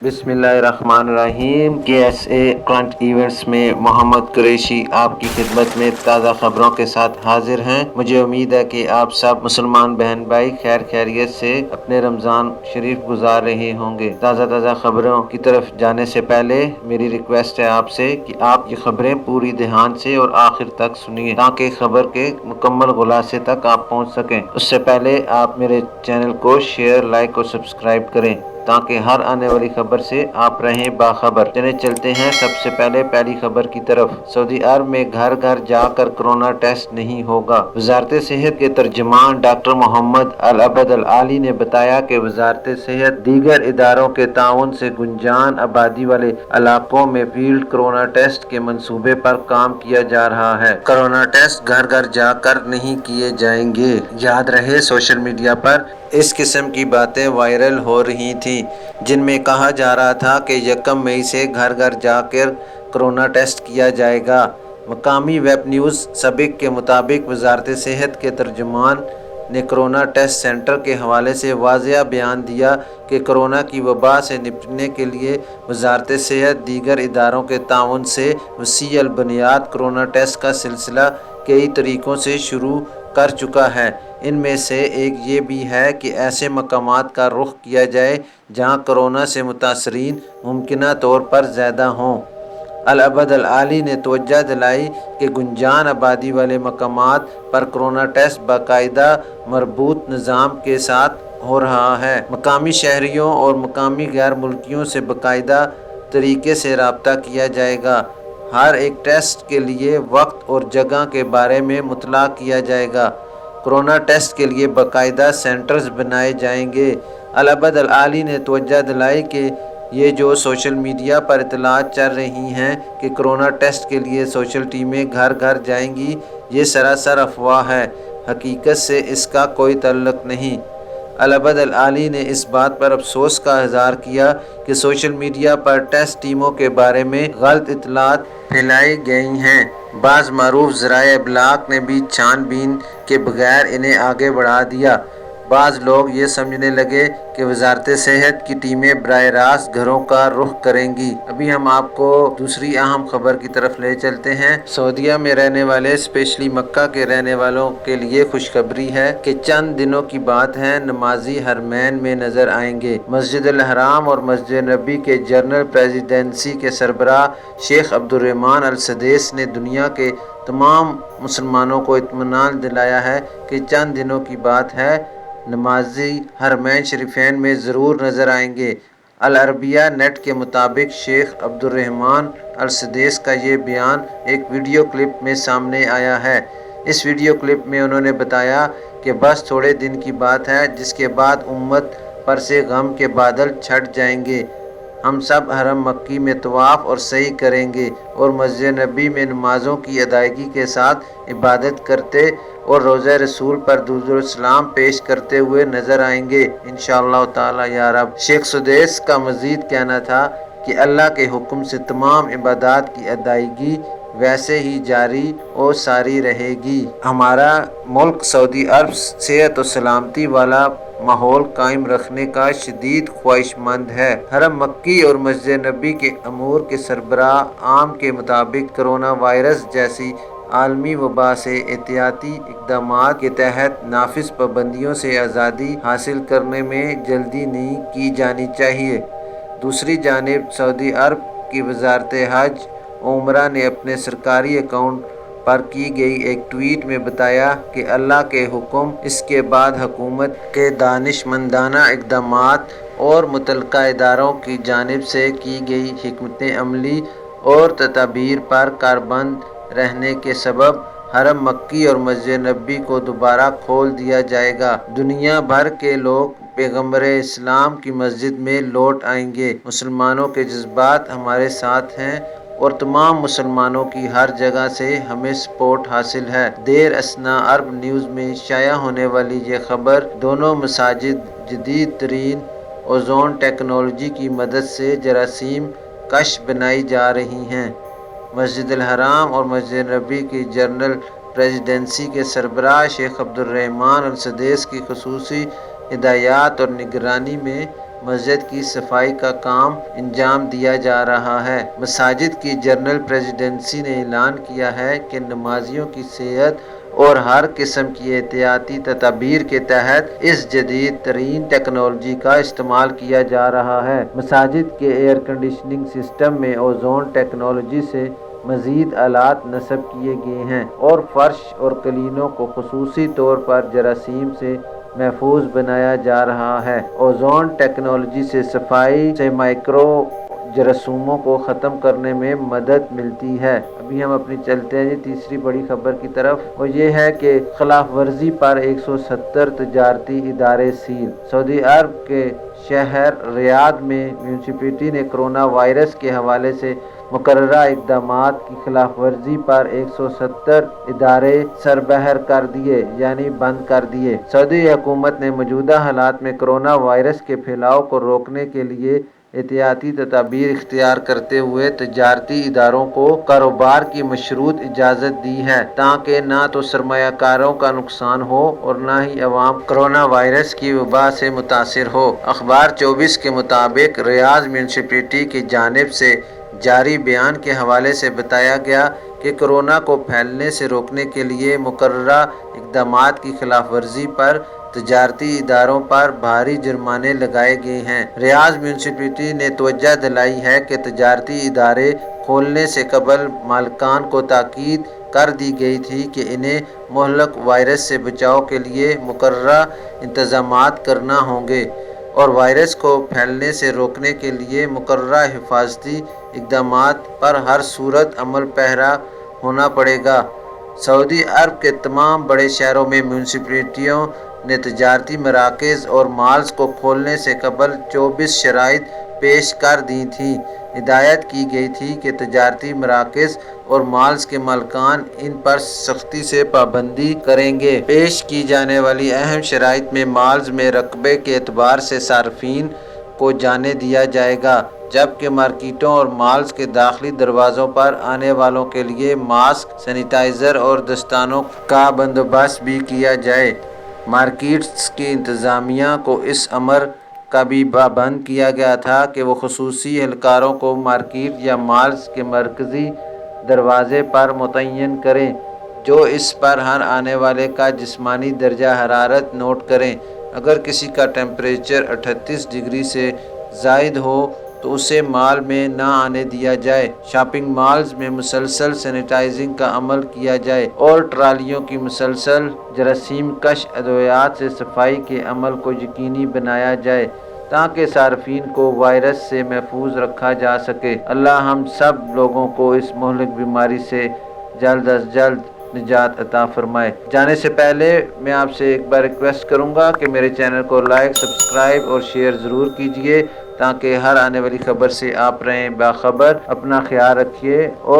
बिस्मिल्लाहिर्रहमानिर्रहीम। KSA current events में मोहम्मद कुरैशी आपकी खिदमत में ताज़ा खबरों के साथ हाजिर हैं। मुझे उम्मीद है कि आप सब मुसलमान बहन भाई खैर खैरियत से अपने रमज़ान शरीफ गुजार रहे होंगे। ताज़ा खबरों की तरफ जाने से पहले मेरी रिक्वेस्ट है आपसे कि आप ये खबरें पूरी ध्यान से और आखिर तक सुनिए ताकि खबर के मुकम्मल खुलासे तक आप पहुँच सकें। उससे पहले आप मेरे चैनल को शेयर, लाइक और सब्सक्राइब करें ताकि हर आने वाली खबर से आप रहें बाखबर। चले चलते हैं सबसे पहले पहली खबर की तरफ। सऊदी अरब में घर घर जाकर कोरोना टेस्ट नहीं होगा। वजारत सेहत के तर्जुमान डॉक्टर मोहम्मद अल अबद अल आली ने बताया कि वजारत सेहत दीगर इदारों के ताउन से गुंजान आबादी वाले इलाकों में फील्ड कोरोना टेस्ट के मंसूबे पर काम किया जा रहा है। कोरोना टेस्ट घर घर जाकर नहीं किए जाएंगे। याद रहे सोशल मीडिया पर इस किस्म की बातें वायरल हो रही थी जिनमें कहा जा रहा था कि 1 मई से घर घर जाकर कोरोना टेस्ट किया जाएगा। मकामी वेब न्यूज़ सबिक के मुताबिक वजारत सेहत के तर्जुमान ने कोरोना टेस्ट सेंटर के हवाले से वाज़ेह बयान दिया कि कोरोना की वबा से निपटने के लिए वजारत सेहत दीगर इदारों के ताउन से वसी अल बुनियाद कोरोना टेस्ट का सिलसिला कई तरीक़ों से शुरू कर चुका है। इनमें से एक ये भी है कि ऐसे मकामात का रुख किया जाए जहाँ कोरोना से मुतासरीन मुमकिना तौर पर ज़्यादा हों। अल अबद अल आली ने तवज्जो दिलाई कि गुंजान आबादी वाले मकामात पर कोरोना टेस्ट बाकायदा मरबूत निज़ाम के साथ हो रहा है। मकामी शहरियों और मकामी गैर मुल्कियों से बाकायदा तरीके से रब्ता किया जाएगा। हर एक टेस्ट के लिए वक्त और जगह के बारे में मुतला किया जाएगा। कोरोना टेस्ट के लिए बाकायदा सेंटर्स बनाए जाएंगे। अल अबद अल आली ने तवज्जो दिलाई कि ये जो सोशल मीडिया पर इतलात चल रही हैं कि कोरोना टेस्ट के लिए सोशल टीमें घर घर जाएंगी, ये सरासर अफवाह है। हकीकत से इसका कोई ताल्लुक नहीं। अल अबद अल आली ने इस बात पर अफसोस का इज़हार किया कि सोशल मीडिया पर टेस्ट टीमों के बारे में गलत इतलात फैलाई गई हैं। बाज़ मारूफ ज़राए इबलाग ने भी छानबीन के बगैर इन्हें आगे बढ़ा दिया। बाज़ लोग ये समझने लगे कि वजारत सेहत की टीमें बराह रास्त घरों का रुख करेंगी। अभी हम आपको दूसरी अहम खबर की तरफ ले चलते हैं। सऊदीया में रहने वाले स्पेशली मक्का के रहने वालों के लिए खुशखबरी है कि चंद दिनों की बात है नमाजी हरमैन में नजर आएंगे। मस्जिद अल हराम और मस्जिद नबी के जनरल प्रेसिडेंसी के सरबराह शेख अब्दुर्रहमान अल सदैस ने दुनिया के तमाम मुसलमानों को इत्मीनान दिलाया है कि चंद दिनों की बात है नमाजी हरमैन शरीफैन में ज़रूर नज़र आएंगे। अल अरबिया नेट के मुताबिक शेख अब्दुर्रहमान अल सदैस का ये बयान एक वीडियो क्लिप में सामने आया है। इस वीडियो क्लिप में उन्होंने बताया कि बस थोड़े दिन की बात है जिसके बाद उम्मत पर से गम के बादल छट जाएंगे। हम सब हरम मक्की में तवाफ़ और सही करेंगे और मस्जिद नबी में नमाज़ों की अदायगी के साथ इबादत करते और रोज़ा रसूल पर दुरूद सलाम पेश करते हुए नज़र आएंगे इंशाअल्लाह ताला या रब। शेख सदैस का मज़ीद कहना था कि अल्लाह के हुक्म से तमाम इबादत की अदायगी वैसे ही जारी और सारी रहेगी। हमारा मुल्क सऊदी अरब सेहत और सलामती वाला माहौल कायम रखने का शदीद ख्वाहिशमंद है। हरम मक्की और मस्जिद नबी के अमूर के सरबराह आम के मुताबिक कोरोना वायरस जैसी आलमी वबा से एहतियाती इक़दामात के तहत नाफिज पाबंदियों से आज़ादी हासिल करने में जल्दी नहीं की जानी चाहिए। दूसरी जानिब सऊदी अरब की वजारत हज उमरा ने अपने सरकारी अकाउंट पर की गई एक ट्वीट में बताया कि अल्लाह के हुक्म इसके बाद हुकूमत के दानिशमंदाना इक़दामात और मुतल्लिका इदारों की जानिब से की गई हिकमत अमली और तदाबीर पर कारबंद रहने के सबब हरम मक्की और मस्जिद नबी को दोबारा खोल दिया जाएगा। दुनिया भर के लोग पैगम्बर इस्लाम की मस्जिद में लौट आएंगे। मुसलमानों के जज्बात हमारे साथ हैं और तमाम मुसलमानों की हर जगह से हमें सपोर्ट हासिल है। देर असना अरब न्यूज़ में शाया होने वाली ये खबर दोनों मसाजिद जदीद तरीन ओजोन टेक्नोलॉजी की मदद से जरासीम कश बनाई जा रही हैं। मस्जिद अल हराम और मस्जिद नबी की जनरल प्रेसिडेंसी के सरबराह शेख अब्दुर्रहमान अल सदैस की खुसूसी हिदायत और निगरानी में مسجد کی صفائی کا کام انجام دیا جا رہا ہے۔ مساجد کی جنرل پریزیڈنسی نے اعلان کیا ہے کہ نمازیوں کی صحت اور ہر قسم کی احتیاطی تدابیر کے تحت اس جدید ترین ٹیکنالوجی کا استعمال کیا جا رہا ہے۔ مساجد کے ایئر کنڈیشننگ سسٹم میں اوزون ٹیکنالوجی سے مزید آلات نصب کیے گئے ہیں اور فرش اور قالینوں کو خصوصی طور پر جراثیم سے محفوظ بنایا جا رہا ہے۔ اوزون ٹیکنالوجی سے صفائی سے مائکرو جراثیموں کو ختم کرنے میں مدد ملتی ہے۔ ابھی ہم اپنی چلتے ہیں تیسری بڑی خبر کی طرف، اور یہ ہے کہ خلاف ورزی پر 170 تجارتی ادارے سیل۔ سعودی عرب کے شہر ریاض میں میونسپلٹی نے کرونا وائرس کے حوالے سے مقررہ اقدامات کی خلاف ورزی پر 170 ادارے سربہر کر دیے یعنی بند کر دیے۔ سعودی حکومت نے موجودہ حالات میں کرونا وائرس کے پھیلاؤ کو روکنے کے لیے احتیاطی تدابیر اختیار کرتے ہوئے تجارتی اداروں کو کاروبار کی مشروط اجازت دی ہے تاکہ نہ تو سرمایہ کاروں کا نقصان ہو اور نہ ہی عوام کرونا وائرس کی وبا سے متاثر ہو۔ اخبار 24 کے مطابق ریاض میونسپلٹی کی جانب سے جاری بیان کے حوالے سے بتایا گیا کہ کورونا کو پھیلنے سے روکنے کے لیے مقررہ اقدامات کی خلاف ورزی پر تجارتی اداروں پر بھاری جرمانے لگائے گئے ہیں۔ ریاض میونسپلٹی نے توجہ دلائی ہے کہ تجارتی ادارے کھولنے سے قبل مالکان کو تاکید کر دی گئی تھی کہ انہیں مہلک وائرس سے بچاؤ کے لیے مقررہ انتظامات کرنا ہوں گے اور وائرس کو پھیلنے سے روکنے کے لیے مقررہ حفاظتی اقدامات پر ہر صورت عمل پیرا ہونا پڑے گا۔ سعودی عرب کے تمام بڑے شہروں میں میونسپلٹیوں نے تجارتی مراکز اور مالز کو کھولنے سے قبل 24 شرائط پیش کر دی تھیں۔ ہدایت کی گئی تھی کہ تجارتی مراکز اور مالز کے مالکان ان پر سختی سے پابندی کریں گے۔ پیش کی جانے والی اہم شرائط میں مالز میں رقبے کے اعتبار سے صارفین کو جانے دیا جائے گا، جبکہ مارکیٹوں اور مالز کے داخلی دروازوں پر آنے والوں کے لیے ماسک، سینیٹائزر اور دستانوں کا بندوبست بھی کیا جائے۔ مارکیٹس کی انتظامیہ کو اس امر کا بھی پابند کیا گیا تھا کہ وہ خصوصی اہلکاروں کو مارکیٹ یا مالز کے مرکزی دروازے پر متعین کریں جو اس پر ہر آنے والے کا جسمانی درجہ حرارت نوٹ کریں۔ اگر کسی کا ٹمپریچر 38 ڈگری سے زائد ہو تو اسے مال میں نہ آنے دیا جائے۔ شاپنگ مالز میں مسلسل سینیٹائزنگ کا عمل کیا جائے اور ٹرالیوں کی مسلسل جراثیم کش ادویات سے صفائی کے عمل کو یقینی بنایا جائے تاکہ صارفین کو وائرس سے محفوظ رکھا جا سکے۔ اللہ ہم سب لوگوں کو اس مہلک بیماری سے جلد از جلد نجات عطا فرمائے۔ جانے سے پہلے میں آپ سے ایک بار ریکویسٹ کروں گا کہ میرے چینل کو لائک، سبسکرائب اور شیئر ضرور کیجئے تاکہ ہر آنے والی خبر سے آپ رہیں باخبر۔ اپنا خیال رکھیے اور